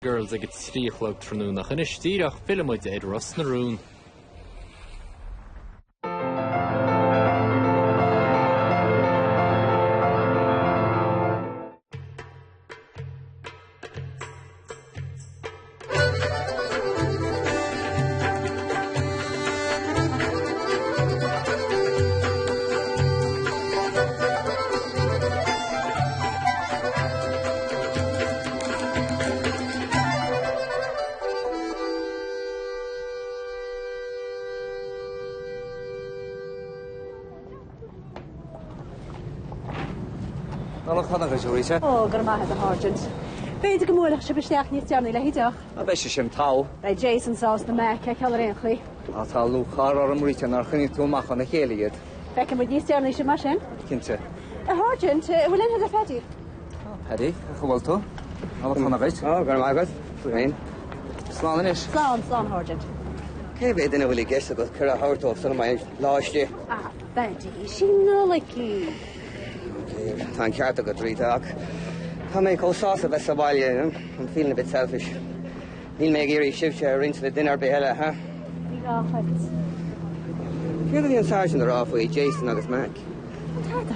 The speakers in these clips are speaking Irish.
Girls ag tríochlog trnú nach inis tíach filmid éad Ross na rún. Oh, Dramaíocht a Hargent. Beidir go múlach se besteach níos dearna le hideach. A bheith sin tá. Bei Jason sás na meic ag ceall réonchaí. A tá lú char ar an mríte nar chuine túmach an na chéalaíad. Feice mu níos dearna sé mar sin? Cinnte. A Hargent, bhfuil in a fedí? Paddy, chubhil tú? A chuna gait? Oh, Dramaíocht. Rain. Slán inis. Slán Hargent. Cé bheith duna bhfuil gceist agus cur a háirtóh san mai láiste. Ah, Betty, sin nulaí. Tá ceart a go tríteach. Tá mé cóása bheith sa bhaile, I'm feeling a bit selfish. Níl mé géirí sibte a rinse le dinar be heile, ha? Ní ráchait. Fiad a bhí an sargeant ará faoi Jason agus Mac. Tarda.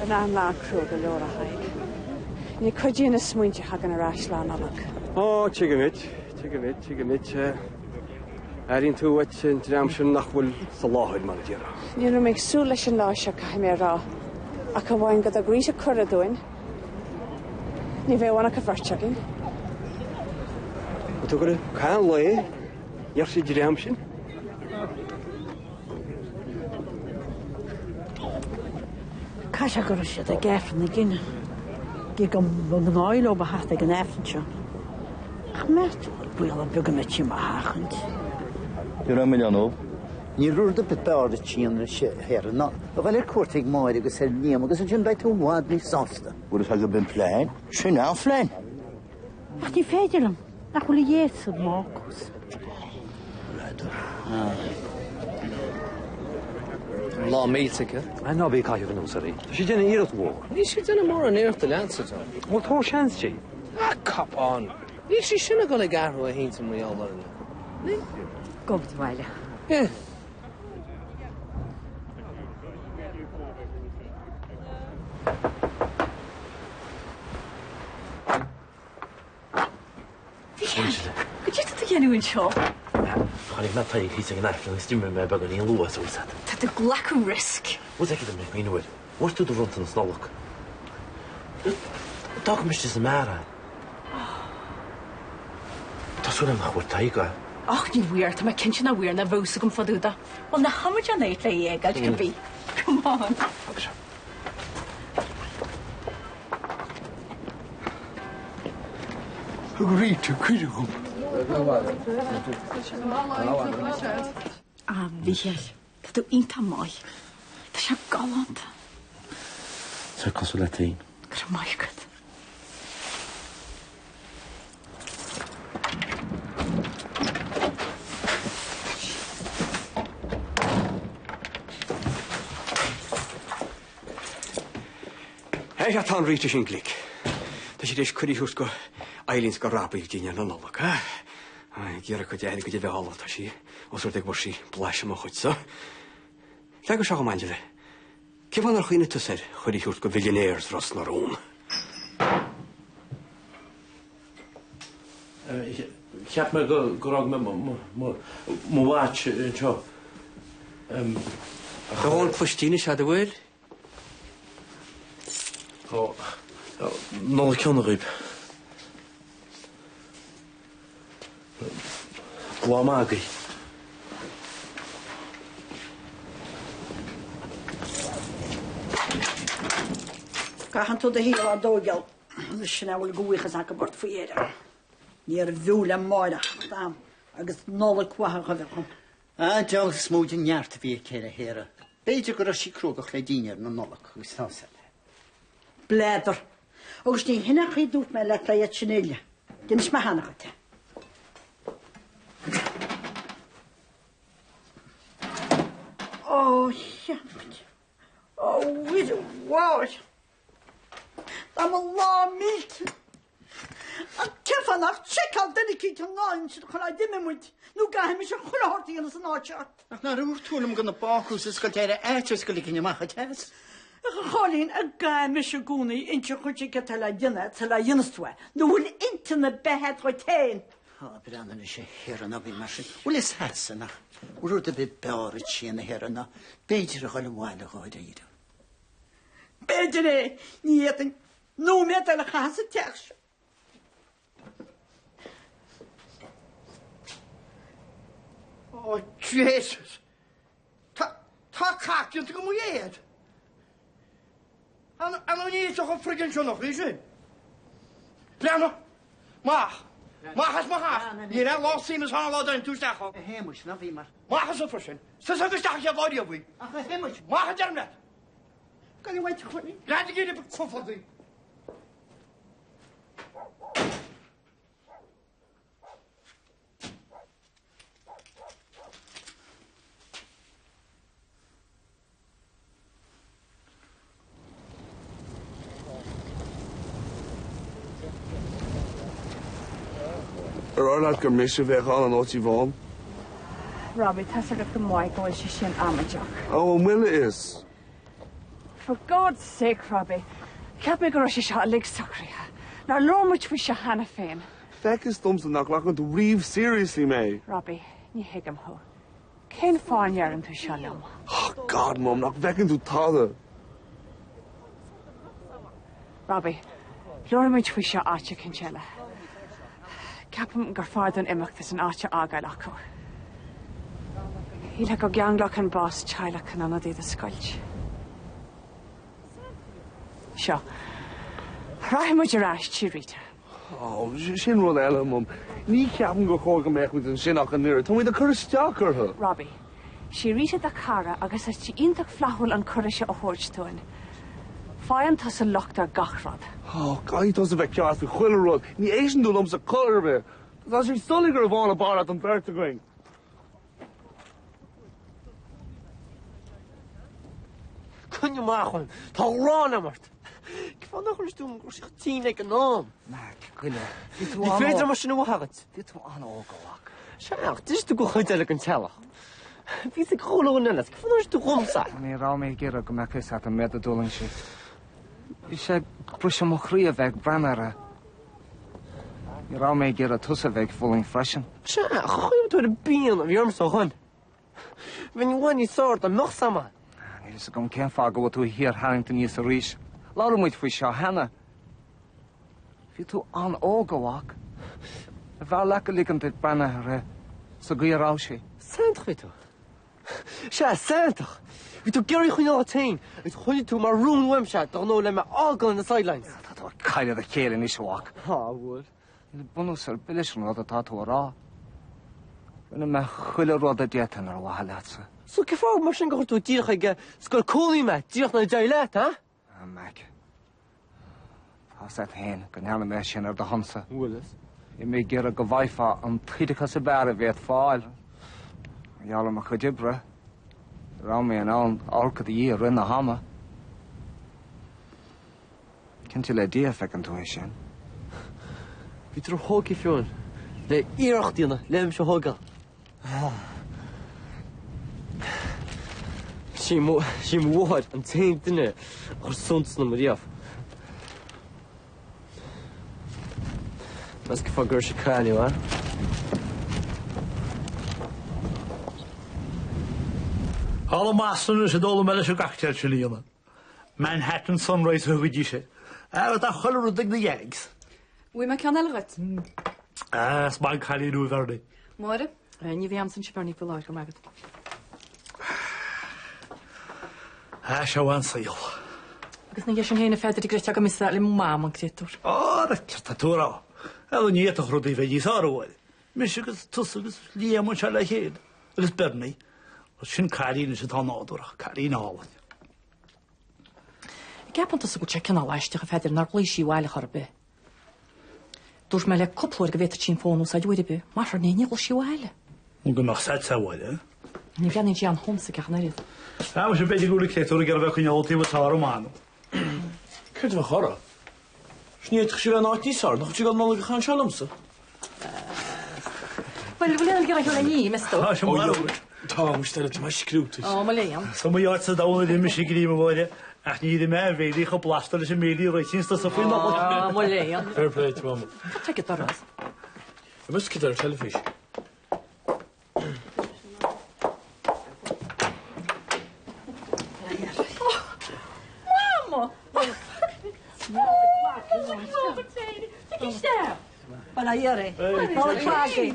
An an lá crú go leor a haig. Ní chuidíon na smuinte hagan a ráislán alach. Oh, tigamid. Arín tú wait sin tramsin nach bhfuil sa láthid mar dtíra. Ní ra méid sú leis an láise cai mé rá. A go bhhain go a grís a cur a dúin. Ní bheith bhana go bharteagin. Tú go cáin le, dhear sé tramsin? Cai se gur siad a gefn na gine. Gé go gnáil ó ba hat ag an efnse. Ach mert bwyl a bygym et ti'n mahachant. Yw'n milion. Ni rwrdd y bit bawr y ti'n her yna. O fel i'r cwrt ag moed agos er niam agos yn jyn daith o wad ni sosta. Wrth hag o byn plaen? Sy'n awr plaen? Ach ni ffedir am. Ach wli iesod mocws. Lá mílteige? An ná bí caiithh an úsaí. Tá sé déna iad mhór. Ní sé déna mór an éireachta leansa tá. Well, tá seans tí. Ah, capán. Ní sé sinna go le garú a hínta mí álarna. Ní? Gobt bhaile. Yeah. Gyd ydw gen i'n sio? Chanig na taig hys ag yn eithaf yn ystymau me bag o'n i'n lwas o wysad. Ta dy glac o risg. Wys ag ydym ni'n wyd. Wys dwi dy rwnt yn ysnolwg. Dag mis jys y mara. Ta swn am chwr taig o. Och, ni wir, ta mae cynch na wir na fws ag yn ffodw da. Wel, na hamad jan eith le i egad gybi. Come on. Fag siam. Agreed to Cuid. A fiel, ta dy un ta moi. Ta siam galant. Sa'r consulat ein. Gyda moi gyd. Eich a tan rít sin glic. Tá sé déis chuirí hús go ailíns go rápa ag díine an nolog, ha? Gira go déana go dé bheála tá sí, os rwyd ag bor sí bleis am chuid, so? Le go seo go maindile. Ce fan ar chuoine tú ser chuirí hús go billionéirs ros na rún? Ich hab mir gerog mit mo watch jo. Go hon pwystíine se a bhfuil? Nol y cion o ryb. Gwa magi. Gahan to dy hil a dogel. Sy'n awel gwych as ag y bort ffyr. Ni'r fŵl am moed ach dam. Agos nol y cwah ag ofel hwn. A jog smwyd yn iart fi ceir a hera. Beidio gyda si crwg o'ch leidini'r no nolog. Gwysnosel. Bledr. Ogos ni hynna chi dŵt me let lai at Sinelia. Dyn ys mahan ag te. O, iawn. O, wyd y wawr. Am y la mit. A Vanach check-out dedicate to lunch to call dimimut. No gaim is a chulahorty in the snatcher. Ach na rúr túlam gan na bácús is go teire éitir go lícinne macha teas. Cholín a gaim is a gúnaí inte chuirte go tal a dine tal a dionstwe. No bhfuil intana behead chu tain. Ha, brannan is sé héranna bhí mar sin. Bhfuil is hesanna. Rúr a bit beáid sin na héranna. Beidir a chuil mháile gáid a iad. Beidir é, níetan, nó metal a chas a teach. Oh, Jesus! Tá cactian go mú éad. An ní so go frigin seo nach sin. Brianna, Machas. Ní ra lá símas há lá dain túisteach. Héimus na bhí mar. Machas a frisin. Sas agus teach a bhádi a bhí. Ach a héimus. Macha dermnet. Gan i waith chuirni. Rád gé be cofaldaí. Arlad gur mis bheith an ótí bháin. Robbie, tas a go mai go she sin amajoch. Oh, well it is. For God's sake, Robbie, ceap me go she shot lig sacria. Now lormuch we shall hana féin. Feck is thumbs nach lachan to reeve seriously, May. Robbie, ní higam ho. Cén fáin yaran tu shalom. Oh, God, Mum, nach feckin to tada. Robbie, lormuch we shall acha kinchella. Capam gur fádan imachtas an acha aga laco. Híle go geanglach an boss chaila canana dé the sculch. Sure. Rahim your ash, Chirita. Oh, sin rud eile, Mum. Ní ceapan go chóga meach with an sin ach an nir. Tá mí the curristeach her. Robbie, Chirita da cara agus as ti intach flahul an currisha a horchtoin. Fáan tas a lochtar gachrad. Oh, gai tas a bheith ceas fi chuile rud. Ní éisian dú lums a colour bheith. Tá sé sullig ar bháin a barat an berta going. Cynne machon, tá rán amart. Cyfan nach chwrs dwi'n gwrs i'ch tîn ag yn om. Mac, gwyle. Ni ffeidr mas yn o wahagat. Fydd o an o gawag. Siach, dys dwi'n gwchyd eleg yn telach. Fydd y chwl o'n ynas, cyfan oes dwi'n gwmsa. Ni raw me gyda gymachus at y meddwl yn si. Eisiau brwysio mochri a feg branara. Ni raw me gyda tus a feg fulling freshen. Siach, chwyb dwi'n y bîn o fi ormso hwn. Fy'n i wan i sort a moch sama. Is gom ken fag o tu hier Harrington is a rish. Laura moet fi sha hana. Fi tu an o gawak. Va lekker likend dit banner so goeie rausje. Sent fi tu. Sia, sentach. Fi tu gyrru chwyn o'r tein. Fi tu chwyn tu ma rŵn wemsiad doch no le me agl in the sidelines. Dat was kaide de keer in is wak. Ha, woord. In de bonus er billish no dat dat ra. Wenn me chulle ro de dieten er wahalatse. So cyfawr mar sy'n gofod dwi'n dirach ag sgol cwli me, dirach na jailet, ha? Mac. Pas dat heen, gan herne me sin er de hanse. Willis. I me gyda gyfaifa am tridica sy bare fet ffael. Iala ma chydibra. Raw me yn awn orcad i ryn a hama. Cynt i le dia ffeg yn twy sin. Fi trwy hog i ffion. Le irach di yna, le am sio hogal. Si mwad yn tein dyna o'r sons na mariaf. Mas gyffa gyr si cani, wa? Alla master is het alle melische cocktailtje lielen. Manhattan Sunrise hoe die se. Wat dat gelukkig dik de jags. Wie ma kan elgat? Smaak khali nu verde. Môre? Ni vi am sin chperni på lag om agat. Shawan sayl. Agus na jeshin hene feder di grech aga misra le mam kretur. Dat kertatura. Helo nie toch rodi ve ji saro. Mishigus tusugus liam chala hed. Agus berni. Shin Karin is het han odor. Karin al. Ik heb ontas go checken al aiste feder nar blishi wale harbe. Durch me le koppler gewet chin fon us adwede be. Maar ne ni go shi wale. Unge nog sat sa wale. Ni vjan in jan homse karnarit. Ja, maar ze beetje goede kretor gerwe kun je altijd wat haar man. Kunt we gaan. Sneed geschreven naar die sar, nog je gaan mal gaan shalomse. Well, we'll get a knee, Mr. Ah, sem mar. Tá stel it mas skrútis. Oh, Malayan. Som jaar se dawn di mis grí bhide ach ní di me bhéí go blastal sem mé roiínsta sa fin Oh, Malayan. Fair play to mama. Take it, Doras. I must get our television. Mama! Well, I hear it. Well,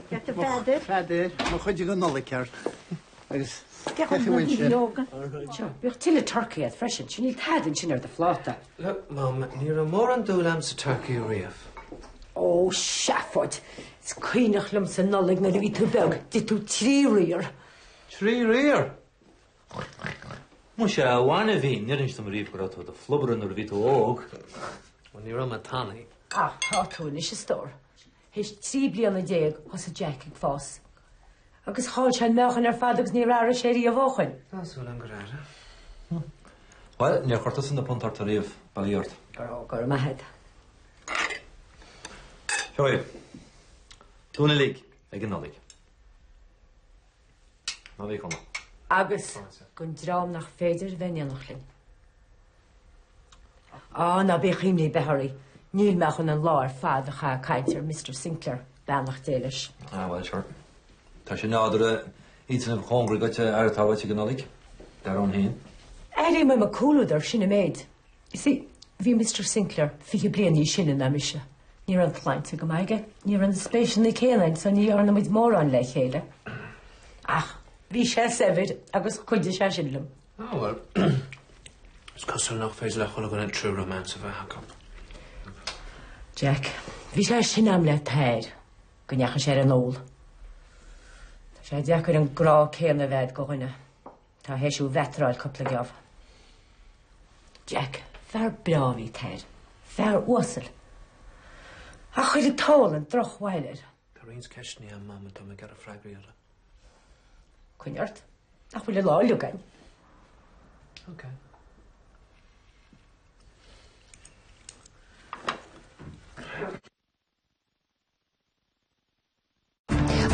get the feather. Feather, ma chuide go nola ceart. Agus Get on the yoga. Sure, we're till a turkey at fresh, and she need had and she near the flotta. Look, Mum, you're more on Doolam to Turkey Reef. Oh, Shafford. It's queen of lumps and nullig na ví to beg. Did to 3 rear. 3 rear? Mush a one of in, near into Marie for the flubber and the Vito Og. When you're on my tongue. Ah, how to in his store. His 3 blian a day was a jacking foss. Agus hall chan melchen father's near our sherry of Ochen. That's what I'm glad. Well, near Cortus in the Pontartarif, Balliort. Go my head. Show you. Tuna League, again, no league. No league, come on. Agus, gun dram nach feder venja nachlin. Ah, na be chimni behari. Neil machen an law father ha kaiter, Mr. Sinclair, banach delish. Ah, well, sure. Tá sé nádra ítan of hungry got airtáha go nolig. Dar on hin. Eri me cool there sinna maid. You see, vi Mr. Sinclair, fi blian yi sinna na misha. Near an client to go maige, near an special ni Caeline, so ni arna with more on like hele. Ah, vi she severed, agus Cuid shashilum. Oh, well. It's costal noch phase lech when I'm going to true romance of a hack up. Jack, vi she shinam le tair. Gynach share an old. She Jack an gra Caeline ved go rinne. Ta heshu vetral couple of Jack, fair bravi tair. Fair wasel. Ach, chuid tall and droch weiler. Kareen's catching you, Mum, and don't get a frag reader. Cuineart. Ach, will you law look at? Okay.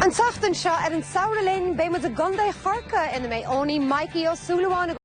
An tachtan seo an saoirlinn bé mu a gundé charca ina mé óní Mikey ó Súlaháin